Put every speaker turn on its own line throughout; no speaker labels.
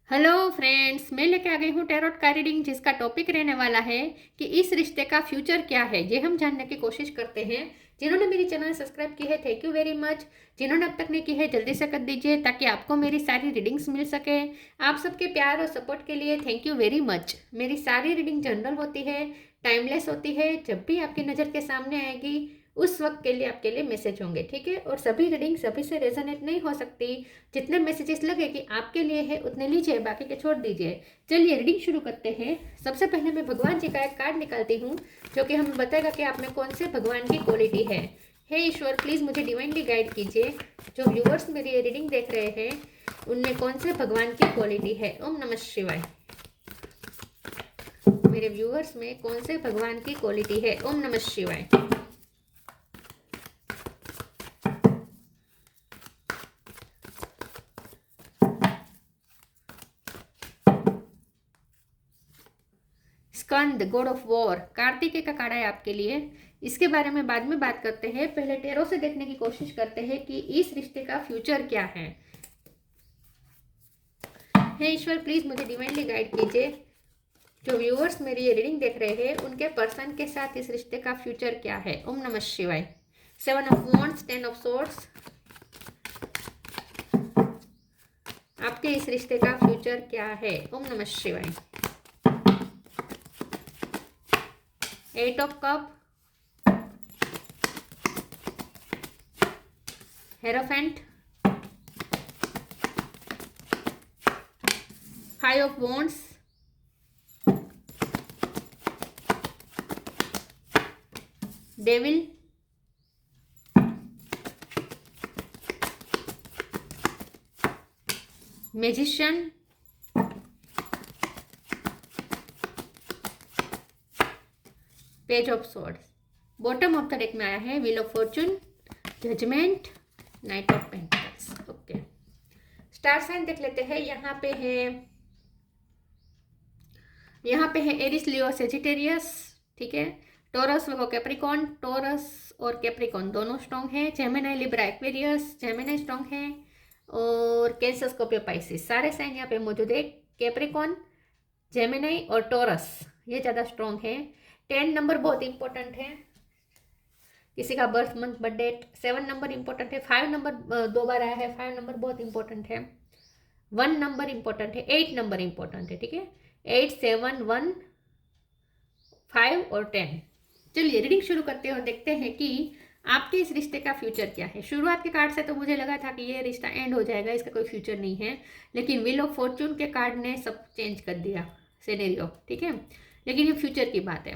Hello friends, मैं लेके आ गई हूँ टैरोट का रीडिंग, जिसका टॉपिक रहने वाला है कि इस रिश्ते का फ्यूचर क्या है। ये हम जानने की कोशिश करते हैं। जिन्होंने मेरी चैनल सब्सक्राइब की है, थैंक यू वेरी मच। जिन्होंने अब तक नहीं की है, जल्दी से कर दीजिए ताकि आपको मेरी सारी रीडिंग्स मिल सके। आप सबके प्यार और सपोर्ट के लिए थैंक यू वेरी मच। मेरी सारी रीडिंग जनरल होती है, टाइमलेस होती है। जब भी आपकी नज़र के सामने आएगी उस वक्त के लिए आपके लिए मैसेज होंगे, ठीक है। और सभी रीडिंग सभी से रेजोनेट नहीं हो सकती। जितने मैसेजेस लगे कि आपके लिए है उतने लीजिए, बाकी के छोड़ दीजिए। चलिए रीडिंग शुरू करते हैं। सबसे पहले मैं भगवान जी का एक कार्ड निकालती हूँ, जो कि हमें बताएगा कि आप में कौन से भगवान की क्वालिटी है। हे ईश्वर, प्लीज़ मुझे डिवाइनली गाइड कीजिए। जो व्यूअर्स मेरी ये रीडिंग देख रहे हैं उनमें कौन से भगवान की क्वालिटी है। ओम नमः शिवाय। मेरे व्यूअर्स में कौन से भगवान की क्वालिटी है। ओम नमः शिवाय। स्कंद, गॉड ऑफ वॉर, कार्तिकेय का कार्ड है आपके लिए। इसके बारे में बाद में बात करते हैं। पहले टेरो से देखने की कोशिश करते हैं कि इस रिश्ते का फ्यूचर क्या है। हे ईश्वर, प्लीज मुझे डिवाइनली गाइड कीजिए। जो व्यूअर्स मेरी ये रीडिंग देख रहे हैं उनके पर्सन के साथ इस रिश्ते का फ्यूचर क्या है। ओम नमः शिवाय। 7 ऑफ वॉन्ड्स, 10 ऑफ सोर्ड्स। आपके इस रिश्ते का फ्यूचर क्या है। ओम नमः शिवाय। 8 of cup, hierophant, 5 of wands, devil, magician, page of swords. Bottom of the deck में आया है wheel of fortune, judgment, knight of pentacles. Okay, star sign देख लेते हैं। यहाँ पे है एरिस, लियो, सेजिटेरियस, ठीक है। टॉरस वो कैप्रिकॉन, टॉरस और कैप्रिकॉन दोनों स्ट्रॉन्ग है। Gemini, Libra, Aquarius, Gemini strong है। और कैंसर, स्कॉर्पियो, पाइसिस, सारे साइन यहाँ पे मौजूद है। कैप्रिकॉन, जेमिनी और टॉरस ये ज़्यादा स्ट्रॉन्ग है। 10 नंबर बहुत इंपॉर्टेंट है। किसी का birth month, birth date. 7 number important है। 5 नंबर 2 बार आया है। 5 नंबर बहुत इंपॉर्टेंट है। 1 नंबर इंपॉर्टेंट है। 8 नंबर इंपॉर्टेंट है, ठीक है। 8, 7, 1, 5 और 10। चलिए रीडिंग शुरू करते हैं और देखते हैं कि आपके इस रिश्ते का फ्यूचर क्या है। शुरुआत के कार्ड से तो मुझे लगा था कि ये रिश्ता एंड हो जाएगा, इसका कोई फ्यूचर नहीं है। लेकिन व्हील ऑफ फॉर्चून के कार्ड ने सब चेंज कर दिया सिनेरियो, ठीक है। लेकिन ये फ्यूचर की बात है।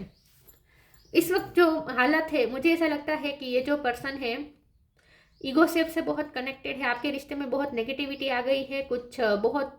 इस वक्त जो हालत है, मुझे ऐसा लगता है कि ये जो पर्सन है ईगो सेप से बहुत कनेक्टेड है। आपके रिश्ते में बहुत नेगेटिविटी आ गई है। कुछ बहुत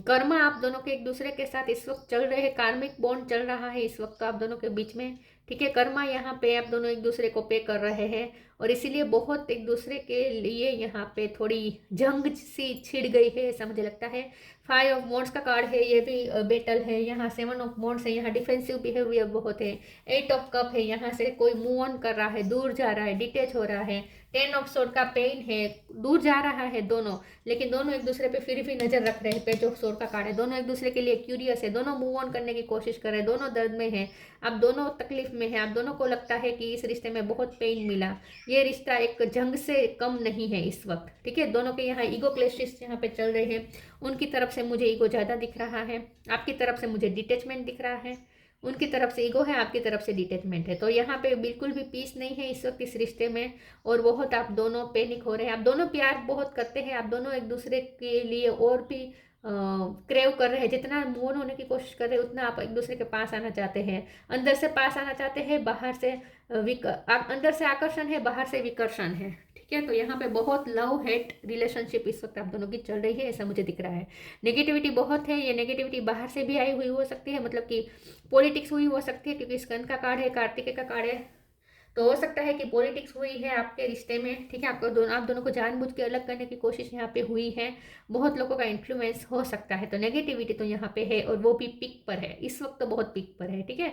कर्म आप दोनों के एक दूसरे के साथ इस वक्त चल रहे हैं। कार्मिक बॉन्ड चल रहा है इस वक्त आप दोनों के बीच में, ठीक है। कर्मा यहाँ पे आप दोनों एक दूसरे को पे कर रहे हैं और इसीलिए बहुत एक दूसरे के लिए यहाँ पे थोड़ी जंग सी छिड़ गई है, ऐसा मुझे लगता है। 5 ऑफ वॉन्ड्स का कार्ड है, ये भी बेटल है। यहाँ 7 ऑफ वॉन्ड्स है, यहाँ डिफेंसिव बिहेवियर बहुत है। 8 ऑफ कप है, यहाँ से कोई मूव ऑन कर रहा है, दूर जा रहा है, डिटेच हो रहा है। 10 ऑफ सोर्ड का पेन है, दूर जा रहा है दोनों, लेकिन दोनों एक दूसरे पे फिर भी नजर रख रहे हैं। पेज ऑफ सोर्ड का कार्ड है, दोनों एक दूसरे के लिए क्यूरियस है, दोनों मूव ऑन करने की कोशिश कर रहे हैं, दोनों दर्द में है, आप दोनों तकलीफ में है, आप दोनों को लगता है कि इस रिश्ते में बहुत पेन मिला। ये रिश्ता एक जंग से कम नहीं है इस वक्त, ठीक है। दोनों के यहाँ ईगो क्लैशेस यहाँ पे चल रहे हैं। उनकी तरफ से मुझे ईगो ज़्यादा दिख रहा है, आपकी तरफ से मुझे डिटेचमेंट दिख रहा है। उनकी तरफ से ईगो है, आपकी तरफ से डिटेचमेंट है। तो यहाँ पे बिल्कुल भी पीस नहीं है इस वक्त इस रिश्ते में। और बहुत आप दोनों पैनिक हो रहे हैं। आप दोनों प्यार बहुत करते हैं, आप दोनों एक दूसरे के लिए और भी क्रेव कर रहे हैं। जितना मूव ऑन होने की कोशिश कर रहे हैं उतना आप एक दूसरे के पास आना चाहते हैं। अंदर से पास आना चाहते हैं, बाहर से अंदर से आकर्षण है, बाहर से विकर्षण है, ठीक है। तो यहाँ पे बहुत लव हेट रिलेशनशिप इस वक्त आप दोनों की चल रही है, ऐसा मुझे दिख रहा है। नेगेटिविटी बहुत है। ये नेगेटिविटी बाहर से भी आई हुई हो सकती है, मतलब कि पॉलिटिक्स हुई हो सकती है, क्योंकि स्कंद का कार्ड है, कार्तिकेय का कार्ड है। तो हो सकता है कि पॉलिटिक्स हुई है आपके रिश्ते में, ठीक है। आप दोनों को जानबूझ के अलग करने की कोशिश यहाँ पे हुई है। बहुत लोगों का इन्फ्लुएंस हो सकता है। तो नेगेटिविटी तो यहाँ पे है और वो भी पीक पर है इस वक्त, तो बहुत पीक पर है, ठीक है।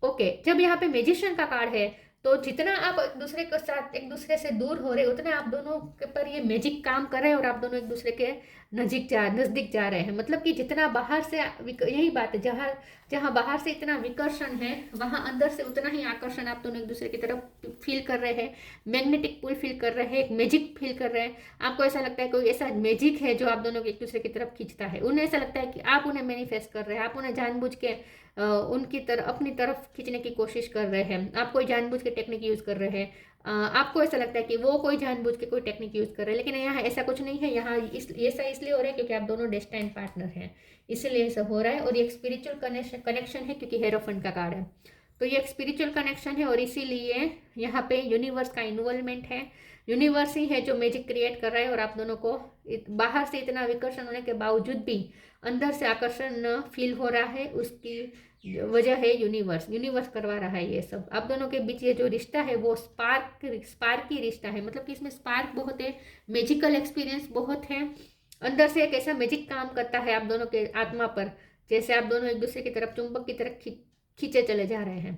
ओके, जब यहाँ पे मैजिशियन का कार्ड है तो जितना आप एक दूसरे के साथ एक दूसरे से दूर हो रहे उतना आप दोनों के पर ये मैजिक काम कर रहे हैं और आप दोनों एक दूसरे के नज़दीक जा रहे हैं, मतलब कि जितना बाहर से यही बात है, जहाँ जहाँ बाहर से इतना विकर्षण है वहाँ अंदर से उतना ही आकर्षण आप दोनों एक दूसरे की तरफ फील कर रहे हैं, मैग्नेटिक पुल फील कर रहे हैं, एक मैजिक फील कर रहे हैं। आपको ऐसा लगता है कोई ऐसा मैजिक है जो आप दोनों को एक दूसरे की तरफ खींचता है। उन्हें ऐसा लगता है कि आप उन्हें मैनिफेस्ट कर रहे हैं, आप उन्हें जानबूझ के उनकी तरफ अपनी तरफ खींचने की कोशिश कर रहे हैं, आप कोई जानबूझ के टेक्निक यूज़ कर रहे हैं। आपको ऐसा लगता है कि वो कोई जानबूझ के कोई टेक्निक यूज़ कर रहे हैं, लेकिन यहाँ ऐसा कुछ नहीं है। यहाँ ऐसा इसलिए हो रहा है क्योंकि आप दोनों डेस्टाइन पार्टनर हैं, इसलिए ऐसा हो रहा है। और ये एक स्पिरिचुअल कनेक्शन है क्योंकि हेरोफेंट का कार्ड है, तो ये एक स्पिरिचुअल कनेक्शन है और इसीलिए यहाँ पे यूनिवर्स का इन्वॉल्वमेंट है। यूनिवर्स ही है जो मैजिक क्रिएट कर रहा है और आप दोनों को बाहर से इतना विकर्षण होने के बावजूद भी अंदर से आकर्षण फील हो रहा है। उसकी वजह है यूनिवर्स करवा रहा है ये सब। आप दोनों के बीच ये जो रिश्ता है वो स्पार्की रिश्ता है, मतलब कि इसमें स्पार्क बहुत है, मैजिकल एक्सपीरियंस बहुत है। अंदर से एक ऐसा मैजिक काम करता है आप दोनों के आत्मा पर, जैसे आप दोनों एक दूसरे की तरफ चुंबक की तरफ खींचे चले जा रहे हैं।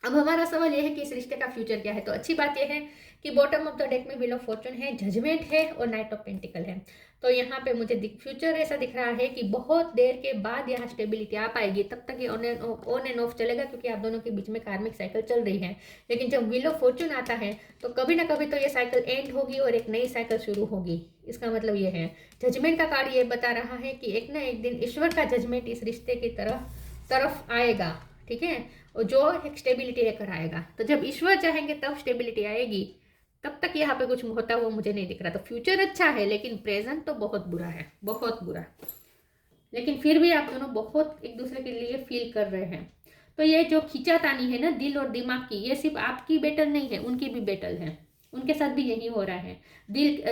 अब हमारा सवाल यह है कि इस रिश्ते का फ्यूचर क्या है। तो अच्छी बात यह है कि बॉटम ऑफ द डेक में व्हील ऑफ फॉर्चून है, जजमेंट है और नाइट ऑफ पेंटिकल है। तो यहाँ पे मुझे फ्यूचर ऐसा दिख रहा है कि बहुत देर के बाद यहाँ स्टेबिलिटी आ पाएगी। तब तक ये ऑन एंड ऑफ चलेगा क्योंकि आप दोनों के बीच में कार्मिक साइकिल चल रही है, लेकिन जब व्हील ऑफ फॉर्चून आता है तो कभी ना कभी तो ये साइकिल एंड होगी और एक नई साइकिल शुरू होगी। इसका मतलब ये है, जजमेंट का कार्ड ये बता रहा है कि एक ना एक दिन ईश्वर का जजमेंट इस रिश्ते की तरफ आएगा, ठीक है, और जो एक स्टेबिलिटी लेकर आएगा। तो जब ईश्वर चाहेंगे तब स्टेबिलिटी आएगी, तब तक यहाँ पे कुछ होता हुआ मुझे नहीं दिख रहा। तो फ्यूचर अच्छा है लेकिन प्रेजेंट तो बहुत बुरा है, बहुत बुरा। लेकिन फिर भी आप दोनों बहुत एक दूसरे के लिए फील कर रहे हैं। तो ये जो खींचातानी है ना दिल और दिमाग की, ये सिर्फ आपकी बैटल नहीं है, उनकी भी बैटल है। उनके साथ भी यही हो रहा है।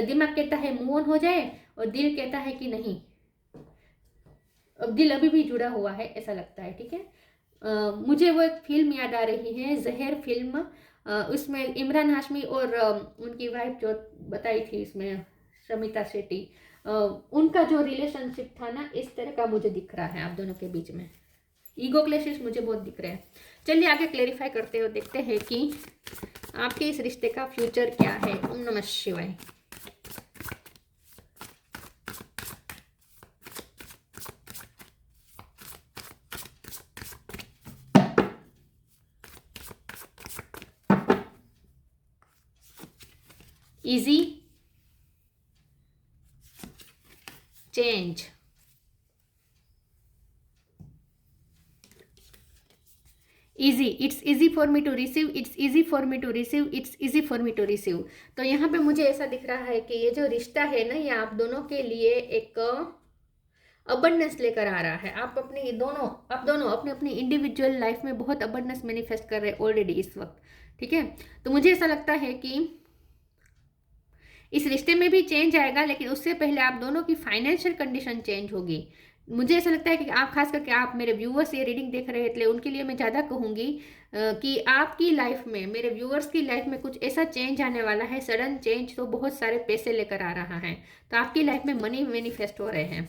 दिमाग कहता है मूव ऑन हो जाए और दिल कहता है कि नहीं, अब दिल अभी भी जुड़ा हुआ है, ऐसा लगता है, ठीक है। मुझे वो एक फिल्म याद आ रही है, जहर फिल्म। उसमें इमरान हाशमी और उनकी वाइफ जो बताई थी इसमें शमिता शेट्टी, उनका जो रिलेशनशिप था ना, इस तरह का मुझे दिख रहा है आप दोनों के बीच में। ईगो क्लैशेस मुझे बहुत दिख रहे हैं। चलिए आगे क्लेरिफाई करते हो, देखते हैं कि आपके इस रिश्ते का फ्यूचर क्या है। ओम नमः शिवाय। easy, change, easy, it's easy for me to receive, it's easy for me to receive, it's easy for me to receive। तो यहाँ पे मुझे ऐसा दिख रहा है कि ये जो रिश्ता है ना, ये आप दोनों के लिए एक अबंडेंस लेकर आ रहा है। आप दोनों अपनी अपनी इंडिविजुअल लाइफ में बहुत अबंडेंस मैनिफेस्ट कर रहे हैं ऑलरेडी इस वक्त, ठीक है। तो मुझे ऐसा लगता है कि इस रिश्ते में भी चेंज आएगा, लेकिन उससे पहले आप दोनों की फाइनेंशियल कंडीशन चेंज होगी। मुझे ऐसा लगता है कि आप, खास करके आप मेरे व्यूअर्स ये रीडिंग देख रहे थे, उनके लिए मैं ज़्यादा कहूँगी कि आपकी लाइफ में, मेरे व्यूअर्स की लाइफ में कुछ ऐसा चेंज आने वाला है, सडन चेंज, तो बहुत सारे पैसे लेकर आ रहा है। तो आपकी लाइफ में मनी मैनिफेस्ट हो रहे हैं।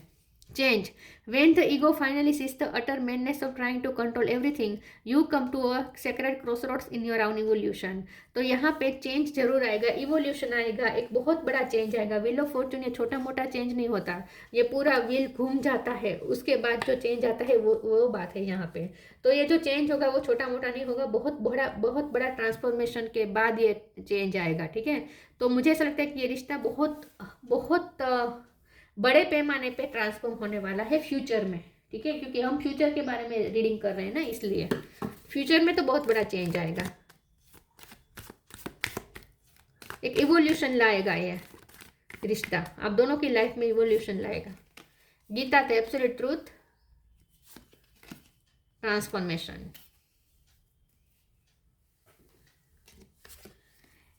Change. When the ego finally sees the utter madness of trying to control everything, you come to a sacred crossroads in your own evolution. तो यहाँ पे चेंज जरूर आएगा, इवोल्यूशन आएगा, एक बहुत बड़ा चेंज आएगा। व्हील ऑफ फॉर्चून ये छोटा मोटा चेंज नहीं होता, ये पूरा व्हील घूम जाता है, उसके बाद जो चेंज आता है वो बात है यहाँ पे। तो ये जो चेंज होगा वो छोटा मोटा नहीं होगा, बहुत बड़ा ट्रांसफॉर्मेशन के बाद ये चेंज आएगा, ठीक है। तो मुझे ऐसा लगता है कि ये रिश्ता बहुत बड़े पैमाने पे ट्रांसफॉर्म होने वाला है फ्यूचर में, ठीक है, क्योंकि हम फ्यूचर के बारे में रीडिंग कर रहे हैं ना, इसलिए फ्यूचर में तो बहुत बड़ा चेंज आएगा, एक इवोल्यूशन लाएगा ये रिश्ता, आप दोनों की लाइफ में इवोल्यूशन लाएगा। Gita the absolute truth, transformation.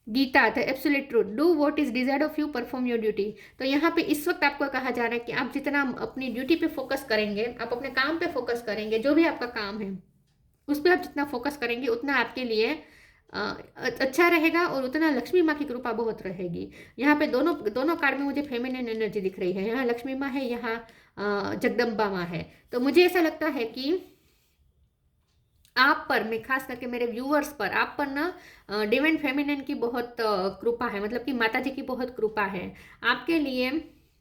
Gita the absolute truth, do what is desired of you, perform your duty. तो यहाँ पे इस वक्त आपको कहा जा रहा है कि आप जितना अपनी ड्यूटी पे फोकस करेंगे, आप अपने काम पे फोकस करेंगे, जो भी आपका काम है उस पर आप जितना फोकस करेंगे उतना आपके लिए अच्छा रहेगा और उतना लक्ष्मी माँ की कृपा बहुत रहेगी। यहाँ पे दोनों कार्ड में मुझे फेमिनिन एनर्जी दिख रही है, यहाँ लक्ष्मी माँ है, यहाँ जगदम्बा माँ है। तो मुझे ऐसा लगता है कि आप पर, मैं खास करके मेरे व्यूअर्स पर, आप पर ना डिवाइन फेमिनिन की बहुत कृपा है, मतलब कि माता जी की बहुत कृपा है आपके लिए।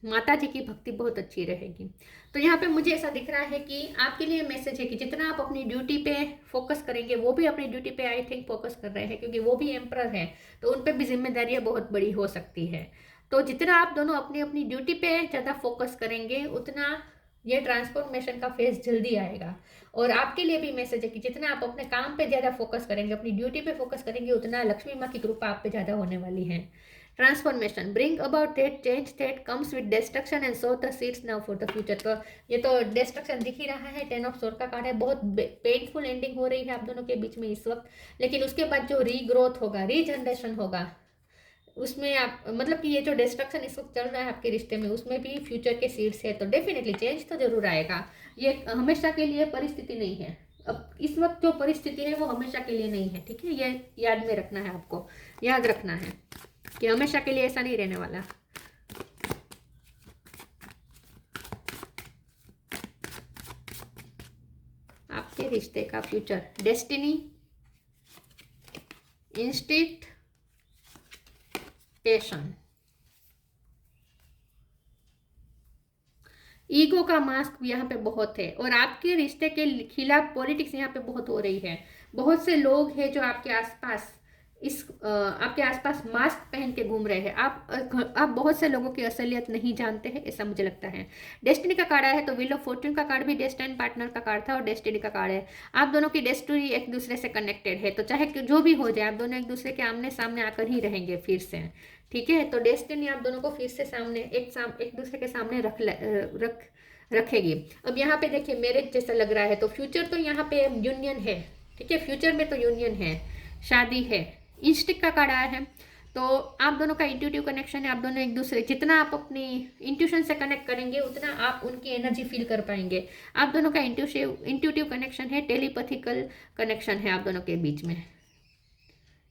माता जी की भक्ति बहुत अच्छी रहेगी। तो यहाँ पे मुझे ऐसा दिख रहा है कि आपके लिए मैसेज है कि जितना आप अपनी ड्यूटी पे फोकस करेंगे, वो भी अपनी ड्यूटी पे आई थिंक फोकस कर रहे हैं, क्योंकि वो भी एम्परर है, तो उन पर भी जिम्मेदारियां बहुत बड़ी हो सकती है। तो जितना आप दोनों अपनी अपनी ड्यूटी पे ज़्यादा फोकस करेंगे, उतना ये ट्रांसफॉर्मेशन का फेज जल्दी आएगा। और आपके लिए भी मैसेज है कि जितना आप अपने काम पे ज़्यादा फोकस करेंगे, अपनी ड्यूटी पे फोकस करेंगे, उतना लक्ष्मी माँ की कृपा आप पे ज़्यादा होने वाली है। Transformation bring about that change that comes with destruction and so the seeds now for the future. तो ये तो डिस्ट्रक्शन दिख ही रहा है, 10 ऑफ सोर्ड का कार्ड है, बहुत पेनफुल एंडिंग हो रही है आप दोनों के बीच में इस वक्त, लेकिन उसके बाद जो रीग्रोथ होगा, रीजनरेशन होगा, उसमें आप मतलब कि ये जो डिस्ट्रक्शन इस वक्त चल रहा है आपके रिश्ते में, उसमें भी फ्यूचर के सीड्स है। तो डेफिनेटली चेंज तो जरूर आएगा। ये हमेशा के लिए परिस्थिति नहीं है। अब इस वक्त जो परिस्थिति है वो हमेशा के लिए नहीं है, ठीक है, ये याद में रखना है, आपको याद रखना है कि हमेशा के लिए ऐसा नहीं रहने वाला। आपके रिश्ते का future, destiny, instinct, passion, ego का मास्क यहाँ पे बहुत है, और आपके रिश्ते के खिलाफ पॉलिटिक्स यहाँ पे बहुत हो रही है। बहुत से लोग हैं जो आपके आसपास आपके आसपास मास्क पहन के घूम रहे हैं। आप बहुत से लोगों की असलियत नहीं जानते हैं, ऐसा मुझे लगता है। डेस्टिनी का कार्ड है, तो व्हील ऑफ फॉर्च्यून का कार्ड भी डेस्टिनी पार्टनर का कार्ड था, और डेस्टिनी का कार्ड है। आप दोनों की डेस्टिनी एक दूसरे से कनेक्टेड है, तो चाहे जो भी हो जाए, आप दोनों एक दूसरे के आमने सामने आकर ही रहेंगे फिर से, ठीक है। तो डेस्टिनी आप दोनों को फिर से सामने एक दूसरे के सामने रखेगी। अब यहाँ पे देखिए मैरिज जैसा लग रहा है, तो फ्यूचर तो यहाँ पे यूनियन है, ठीक है, फ्यूचर में तो यूनियन है, शादी है। इंस्टिंक्ट का कार्ड आया है, तो आप दोनों का इंट्यूटिव कनेक्शन है। आप दोनों एक दूसरे, जितना आप अपनी इंट्यूशन से कनेक्ट करेंगे, उतना आप उनकी एनर्जी फील कर पाएंगे। आप दोनों का इंट्यूटिव कनेक्शन है, टेलीपैथिकल कनेक्शन है आप दोनों के बीच में।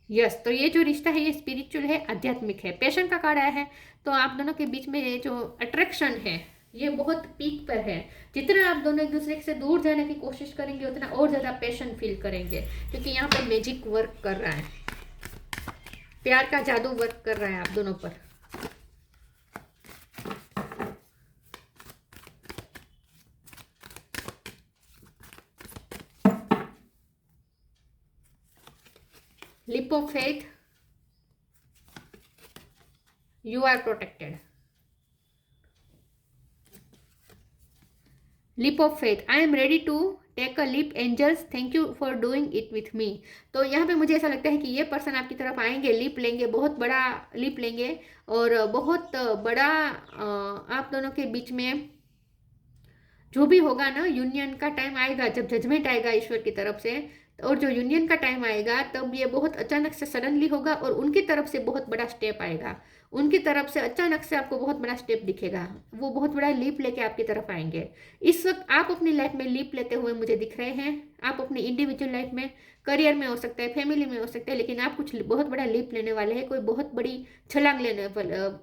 यस, तो ये जो रिश्ता है ये स्पिरिचुअल है, आध्यात्मिक है। पैशन का कार्ड आया है, तो आप दोनों के बीच में ये जो अट्रैक्शन है ये बहुत पीक पर है। जितना आप दोनों एक दूसरे से दूर जाने की कोशिश करेंगे, उतना और ज़्यादा पैशन फील करेंगे, क्योंकि यहाँ पर मैजिक वर्क कर रहा है, प्यार का जादू वर्क कर रहा है आप दोनों पर। Leap of faith, you are protected. Leap of faith, I am ready to take a leap angels, thank you for doing it with me. तो यहाँ पे मुझे ऐसा लगता है कि ये पर्सन आपकी तरफ आएंगे, लिप लेंगे, बहुत बड़ा लिप लेंगे, और बहुत बड़ा आप दोनों के बीच में जो भी होगा ना, यूनियन का टाइम आएगा, जब जजमेंट आएगा ईश्वर की तरफ से, और जो यूनियन का टाइम आएगा तब ये बहुत अचानक से सडनली होगा, और उनकी तरफ से बहुत बड़ा स्टेप आएगा, उनकी तरफ से अचानक से आपको बहुत बड़ा स्टेप दिखेगा, वो बहुत बड़ा लीप लेके आपकी तरफ आएंगे। इस वक्त आप अपनी लाइफ में लीप लेते हुए मुझे दिख रहे हैं। आप अपनी इंडिविजुअल लाइफ में, करियर में हो सकता है, फैमिली में हो सकता है, लेकिन आप कुछ बहुत बड़ा लीप लेने वाले हैं, कोई बहुत बड़ी छलांग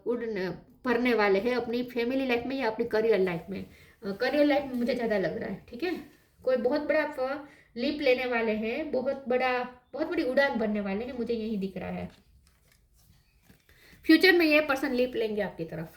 उड़ने भरने वाले हैं अपनी फैमिली लाइफ में या अपनी करियर लाइफ में। करियर लाइफ में मुझे ज़्यादा लग रहा है, ठीक है, कोई बहुत बड़ा आप लीप लेने वाले हैं, बहुत बड़ी उड़ान भरने वाले हैं, मुझे यही दिख रहा है। फ्यूचर में ये पर्सन लीप लेंगे आपकी तरफ।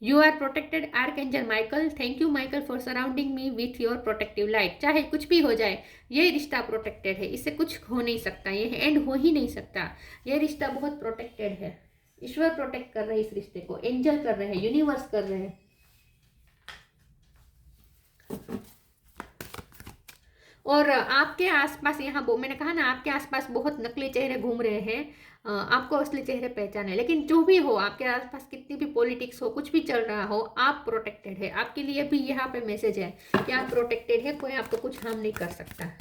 You are protected, archangel Michael, thank you Michael for surrounding me with your protective light. चाहे कुछ भी हो जाए, ये रिश्ता प्रोटेक्टेड है, इससे कुछ हो नहीं सकता, ये एंड हो ही नहीं सकता, ये रिश्ता बहुत प्रोटेक्टेड है। ईश्वर प्रोटेक्ट कर रहे हैं इस रिश्ते को, एंजल कर रहे हैं, यूनिवर्स कर रहे हैं। और आपके आसपास, यहाँ मैंने कहा ना, आपके आसपास बहुत नकली चेहरे घूम रहे हैं, आपको असली चेहरे पहचाने। लेकिन जो भी हो, आपके आसपास कितनी भी पॉलिटिक्स हो, कुछ भी चल रहा हो, आप प्रोटेक्टेड है। आपके लिए भी यहाँ पे मैसेज है कि आप प्रोटेक्टेड है, कोई आपको कुछ हार्म नहीं कर सकता।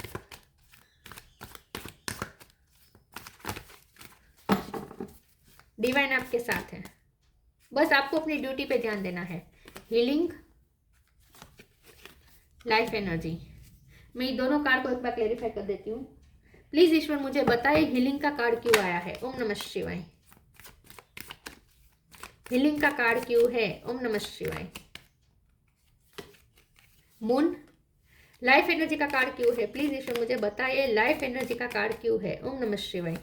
डिवाइन आपके साथ है, बस आपको अपनी ड्यूटी पे ध्यान देना है। हीलिंग, लाइफ एनर्जी, मैं ये दोनों कार्ड को एक बार क्लेरिफाई कर देती हूँ। प्लीज ईश्वर मुझे बताइए हीलिंग का कार्ड क्यों आया है। ओम नमः शिवाय। हीलिंग का कार्ड क्यों है? ओम नमः शिवाय। मून, लाइफ एनर्जी का कार्ड क्यों है? प्लीज ईश्वर मुझे बताइए लाइफ एनर्जी का कार्ड क्यों है। ओम नमः शिवाय।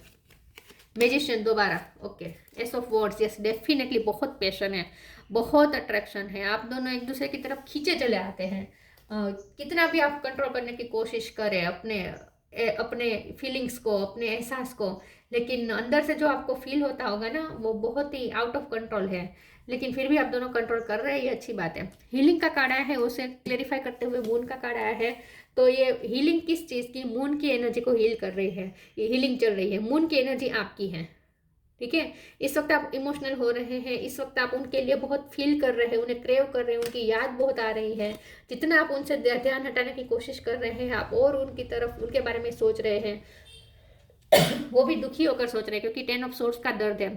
मैजिशियन दोबारा, okay. S of wards, yes definitely बहुत पैशन है, बहुत अट्रैक्शन है, आप दोनों एक दूसरे की तरफ खींचे चले आते हैं। कितना भी आप कंट्रोल करने की कोशिश करें अपने फीलिंग्स को, अपने एहसास को, लेकिन अंदर से जो आपको फील होता होगा ना वो बहुत ही आउट ऑफ कंट्रोल है, लेकिन फिर भी आप दोनों कंट्रोल कर रहे हैं, ये अच्छी बात है। हीलिंग का कार्ड आया है, उसे क्लेरिफाई करते हुए मून का कार्ड आया है। तो ये हीलिंग किस चीज़ की, मून की एनर्जी को हील कर रही है, ये हीलिंग चल रही है, मून की एनर्जी आपकी है, ठीक है। इस वक्त आप इमोशनल हो रहे हैं, इस वक्त आप उनके लिए बहुत फील कर रहे हैं, उन्हें क्रेव कर रहे हैं, उनकी याद बहुत आ रही है। जितना आप उनसे ध्यान हटाने की कोशिश कर रहे हैं, आप और उनकी तरफ उनके बारे में सोच रहे हैं, वो भी दुखी होकर सोच रहे हैं, क्योंकि 10 ऑफ सोर्ड्स का दर्द है।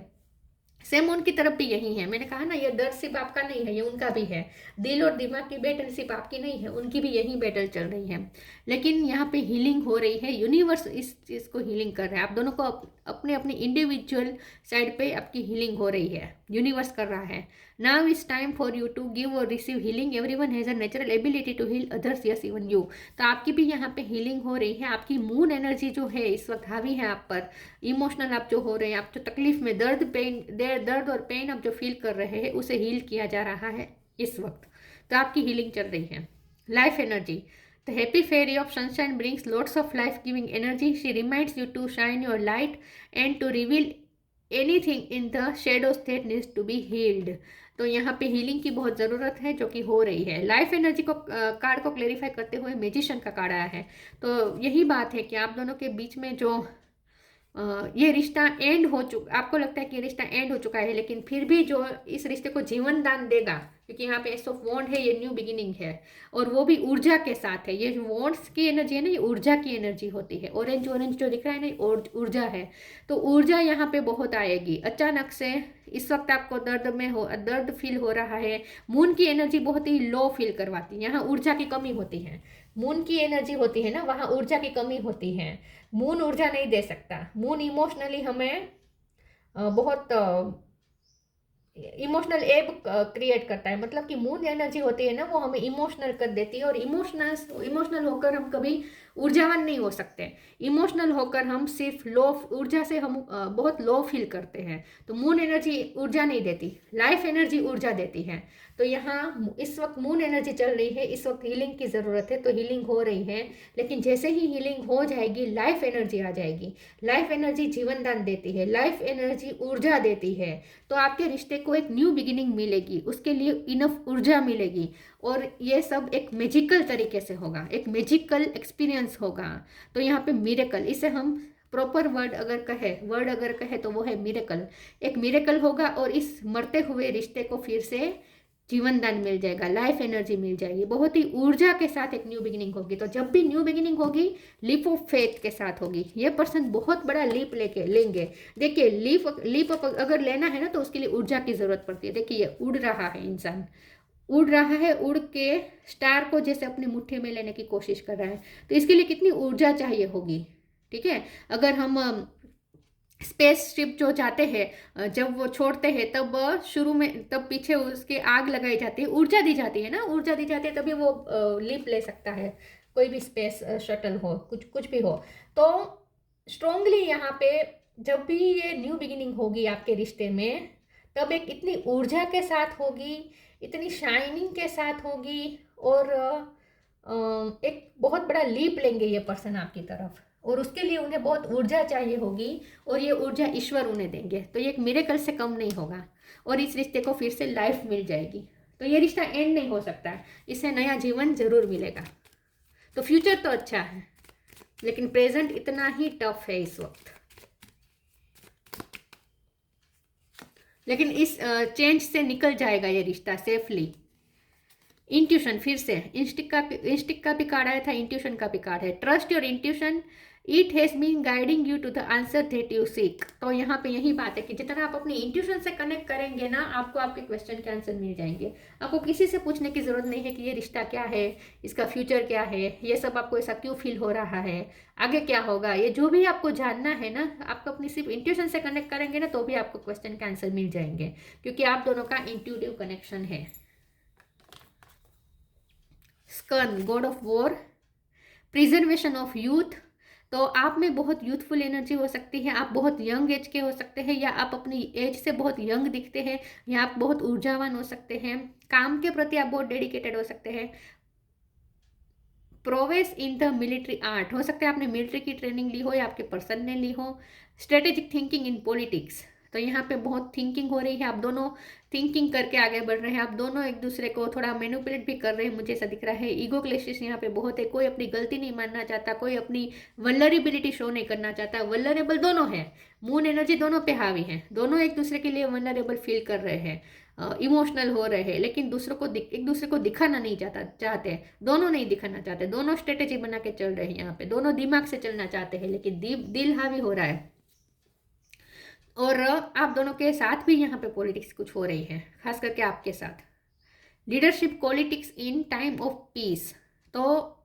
सेम उनकी तरफ भी यही है, मैंने कहा ना ये दर्द सिर्फ आपका नहीं है, ये उनका भी है। दिल और दिमाग की बैटल सिर्फ आपकी नहीं है, उनकी भी यही बैटल चल रही है। लेकिन यहाँ पे हीलिंग हो रही है, यूनिवर्स इस चीज़ को हीलिंग कर रहा है, आप दोनों को अपने अपने इंडिविजुअल साइड पे आपकी हीलिंग हो रही है, यूनिवर्स कर रहा है। Now is time for you to give और receive healing, everyone has a natural ability to heal others, yes even you. तो आपकी भी यहाँ पे हीलिंग हो रही है, आपकी मून एनर्जी जो है इस वक्त हावी है आप पर, इमोशनल आप जो हो रहे हैं, आप जो तकलीफ में दर्द और पेन आप जो फील कर रहे हैं उसे हील किया जा रहा है इस वक्त। तो आपकी हीलिंग चल रही है। Life energy, the happy fairy of sunshine brings lots of life giving energy, she reminds you to shine your light and to reveal anything in the shadows that needs to be healed. तो यहाँ पे healing की बहुत ज़रूरत है जो कि हो रही है। लाइफ एनर्जी को कार्ड को क्लेरिफाई करते हुए मैजिशियन का कार्ड आया है। तो यही बात है कि आप दोनों के बीच में जो ये रिश्ता एंड हो चुका, आपको लगता है कि ये रिश्ता एंड हो चुका है, लेकिन फिर भी जो इस रिश्ते को जीवन दान देगा, क्योंकि यहाँ पे एस ऑफ वॉन्ड है, ये न्यू बिगिनिंग है, और वो भी ऊर्जा के साथ है। ये जो वॉन्ड्स की एनर्जी है ना, ये ऊर्जा की एनर्जी होती है। ऑरेंज ऑरेंज जो दिख रहा है ना, ऊर्जा है। तो ऊर्जा यहाँ पे बहुत आएगी अचानक से। इस वक्त आपको दर्द फील हो रहा है। मून की एनर्जी बहुत ही लो फील करवाती है, यहाँ ऊर्जा की कमी होती है। मून की एनर्जी होती है ना, वहाँ ऊर्जा की कमी होती है। मून ऊर्जा नहीं दे सकता। मून इमोशनली हमें बहुत इमोशनल एब क्रिएट करता है, मतलब कि मून एनर्जी होती है ना, वो हमें इमोशनल कर देती है, और इमोशनल होकर हम कभी ऊर्जावान नहीं हो सकते। इमोशनल होकर हम सिर्फ लो ऊर्जा से हम बहुत लो फील करते हैं। तो मून एनर्जी ऊर्जा नहीं देती, लाइफ एनर्जी ऊर्जा देती है। तो यहाँ इस वक्त मून एनर्जी चल रही है, इस वक्त हीलिंग की ज़रूरत है, तो हीलिंग हो रही है। लेकिन जैसे ही हीलिंग हो जाएगी, लाइफ एनर्जी आ जाएगी। लाइफ एनर्जी जीवन दान देती है, लाइफ एनर्जी ऊर्जा देती है। तो आपके रिश्ते को एक न्यू बिगिनिंग मिलेगी, उसके लिए इनफ ऊर्जा मिलेगी, और ये सब एक मैजिकल तरीके से होगा, एक मैजिकल एक्सपीरियंस होगा। तो यहाँ पे मिरेकल, इसे हम प्रॉपर वर्ड अगर कहे तो वो है मिरेकल। एक मिरेकल होगा, और इस मरते हुए रिश्ते को फिर से जीवन दान मिल जाएगा, लाइफ एनर्जी मिल जाएगी, बहुत ही ऊर्जा के साथ एक न्यू बिगिनिंग होगी। तो जब भी न्यू बिगिनिंग होगी, लीप ऑफ फेथ के साथ होगी। ये पर्सन बहुत बड़ा लीप लेंगे। देखिए, लीप अगर लेना है ना, तो उसके लिए ऊर्जा की जरूरत पड़ती है। देखिए, ये उड़ रहा है, इंसान उड़ रहा है, उड़ के स्टार को जैसे अपनी मुट्ठी में लेने की कोशिश कर रहा है। तो इसके लिए कितनी ऊर्जा चाहिए होगी, ठीक है। अगर हम स्पेसशिप जो जाते हैं, जब वो छोड़ते हैं, तब शुरू में, तब पीछे उसके आग लगाई जाती है, ऊर्जा दी जाती है ना, ऊर्जा दी जाती है, तभी वो लीप ले सकता है। कोई भी स्पेस शटल हो, कुछ भी हो। तो स्ट्रोंगली यहाँ पे जब भी ये न्यू बिगिनिंग होगी आपके रिश्ते में, तब एक इतनी ऊर्जा के साथ होगी, इतनी शाइनिंग के साथ होगी, और एक बहुत बड़ा लीप लेंगे ये पर्सन आपकी तरफ, और उसके लिए उन्हें बहुत ऊर्जा चाहिए होगी, और ये ऊर्जा ईश्वर उन्हें देंगे। तो ये एक मिरेकल से कम नहीं होगा, और इस रिश्ते को फिर से लाइफ मिल जाएगी। तो ये रिश्ता एंड नहीं हो सकता, इसे नया जीवन जरूर मिलेगा। तो फ्यूचर तो अच्छा है, लेकिन प्रेजेंट इतना ही टफ है इस वक्त। लेकिन इस चेंज से निकल जाएगा ये रिश्ता सेफली। इंट्यूशन, फिर से इंस्टिक का भी कार्ड आया था, इंट्यूशन का भी कार्ड है। Trust your intuition, it has been guiding you to the answer that you seek. तो यहाँ पे यही बात है कि जितना आप अपनी इंट्यूशन से कनेक्ट करेंगे ना, आपको आपके क्वेश्चन के आंसर मिल जाएंगे। आपको किसी से पूछने की ज़रूरत नहीं है कि ये रिश्ता क्या है, इसका फ्यूचर क्या है, ये सब आपको ऐसा क्यों फील हो रहा है, आगे क्या होगा, ये जो भी आपको जानना है ना, आपको अपनी सिर्फ इंट्यूशन से कनेक्ट करेंगे ना, तो भी आपको क्वेश्चन के आंसर मिल जाएंगे, क्योंकि आप दोनों का इंट्यूटिव कनेक्शन है। स्कर्न, god of war, preservation of youth. तो आप में बहुत यूथफुल एनर्जी हो सकती है, आप बहुत यंग एज के हो सकते हैं, या आप अपनी एज से बहुत यंग दिखते हैं, या आप बहुत ऊर्जावान हो सकते हैं। काम के प्रति आप बहुत डेडिकेटेड हो सकते हैं। Prowess in the military art, हो सकता है आपने मिलिट्री की ट्रेनिंग ली हो या आपके पर्सन ने ली हो। स्ट्रेटेजिक थिंकिंग इन पॉलिटिक्स, तो यहाँ पे बहुत थिंकिंग हो रही है, आप दोनों थिंकिंग करके आगे बढ़ रहे हैं, आप दोनों एक दूसरे को थोड़ा मैनिपुलेट भी कर रहे हैं, मुझे ऐसा दिख रहा है। ईगो क्लेशेस यहाँ पे बहुत है, कोई अपनी गलती नहीं मानना चाहता, कोई अपनी वल्नरेबिलिटी शो नहीं करना चाहता। वल्नरेबल दोनों है, मून एनर्जी दोनों पे हावी है, दोनों एक दूसरे के लिए वल्नरेबल फील कर रहे हैं, इमोशनल हो रहे हैं, लेकिन दूसरों को एक दूसरे को दिखाना नहीं चाहते, दोनों नहीं दिखाना चाहते, दोनों स्ट्रेटेजी बना के चल रहे हैं यहाँ पे, दोनों दिमाग से चलना चाहते हैं, लेकिन दिल हावी हो रहा है। और आप दोनों के साथ भी यहाँ पे पॉलिटिक्स कुछ हो रही है, खास करके आपके साथ। Leadership politics in time of peace, तो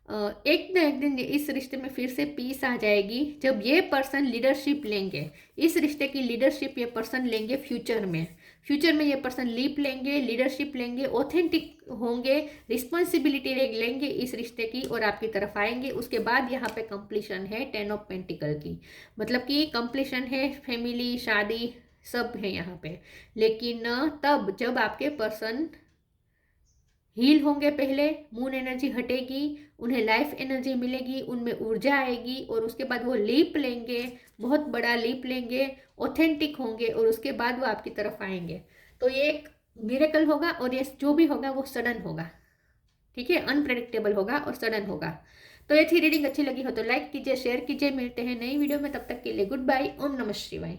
एक न एक दिन इस रिश्ते में फिर से पीस आ जाएगी जब ये पर्सन लीडरशिप लेंगे। इस रिश्ते की लीडरशिप ये पर्सन लेंगे फ्यूचर में। फ्यूचर में ये पर्सन लीप लेंगे, लीडरशिप लेंगे, ऑथेंटिक होंगे, रिस्पॉन्सिबिलिटी लेंगे इस रिश्ते की और आपकी तरफ आएंगे। उसके बाद यहाँ पे कंप्लीशन है 10 ऑफ पेंटिकल की, मतलब कि कंप्लीशन है, फैमिली, शादी सब है यहाँ पे। लेकिन तब जब आपके पर्सन हील होंगे, पहले मून एनर्जी हटेगी, उन्हें लाइफ एनर्जी मिलेगी, उनमें ऊर्जा आएगी, और उसके बाद वो लीप लेंगे, बहुत बड़ा लीप लेंगे, ऑथेंटिक होंगे, और उसके बाद वो आपकी तरफ आएंगे। तो ये एक मिरेकल होगा, और ये जो भी होगा वो सडन होगा, ठीक है, अनप्रेडिक्टेबल होगा और सडन होगा। तो ये थी रीडिंग, अच्छी लगी हो तो लाइक कीजिए, शेयर कीजिए, मिलते हैं नई वीडियो में, तब तक के लिए गुड बाय, ओम नमः शिवाय।